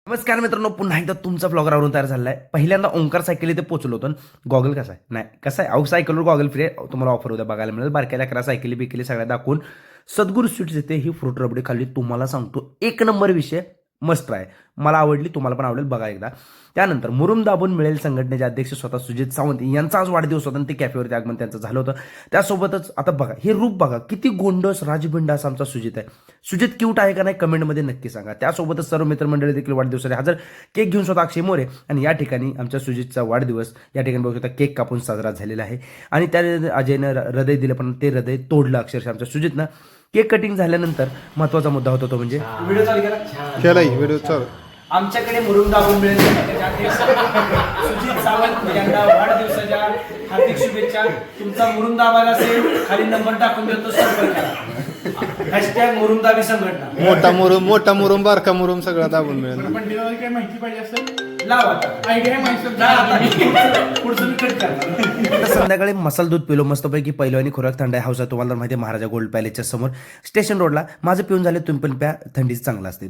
नमस्कार मित्रांनो, पुन्हा एकदा तुमचा ब्लॉगरवरून तयार झाला आहे. पहिल्यांदा ओंकार सायकल इथे पोहोचलो होतो. गॉगल कसा आहे? नाही कसं आहे, अहो सायकलवर गॉगल फ्री आहे, तुम्हाला ऑफर उद्या बघायला मिळेल. बारक्या लेकरा सायकली बिकली सगळ्या दाखवून सद्गुरू स्वीट्स येते ही फ्रूट रबडी खाल्ली. तुम्हाला सांगतो एक नंबर विषय, मस्त आहे, मला आवडली, तुम्हाला पण आवडेल, बघा एकदा. त्यानंतर मुरुम दाबून मिळेल संघटनेचे अध्यक्ष स्वतः सुजित सावंत यांचा आज वाढदिवस होता आणि ते कॅफेवरती आगमन त्यांचं झालं होतं. त्यासोबतच आता बघा हे रूप, बघा किती गोंडस राजबिंडास आमचा सुजित आहे. सुजित क्यूट आहे का नाही कमेंटमध्ये नक्की सांगा. त्यासोबतच सर्व मित्रमंडळी देखील वाढदिवसासाठी हजर. केक घेऊन स्वतः अक्षय मोरे. आणि या ठिकाणी आमच्या सुजितचा वाढदिवस या ठिकाणी बघू शकता केक कापून साजरा झालेला आहे. आणि त्या अजयनं हृदय दिलं, पण ते हृदय तोडलं अक्षरशः आमच्या सुजितनं. केक कटिंग झाल्यानंतर महत्वाचा मुद्दा होता तो म्हणजे व्हिडिओ चालू केला, व्हिडिओ चालू. आमच्याकडे मुरुम दाबून मिळेल सुजित सावंत यांना वाढदिवसाच्या हार्दिक शुभेच्छा. तुमचा मुरुम दाबायला असेल खाली नंबर टाकून देतो, संपर्क करा. हॅशटॅग मुरुमदाबी संघटना. मोठा मुरुम बारका मुरुम सगळा दाबून मिळेल. पण डिलिव्हरी काय माहिती पाहिजे असेल लाव आता आयडिया माहिती पुढचं मी कट करणार. संध्याकाळी मसाला दूध पिलो मस्तपैकी. पहिलवानी खुराक थंड आहे. हौसा तुम्हाला माहिती आहे, महाराजा गोल्ड पॅलेसच्या समोर स्टेशन रोडला. माझं पिऊन झाले, तुम्ही पण प्या, थंडीच चांगला असते.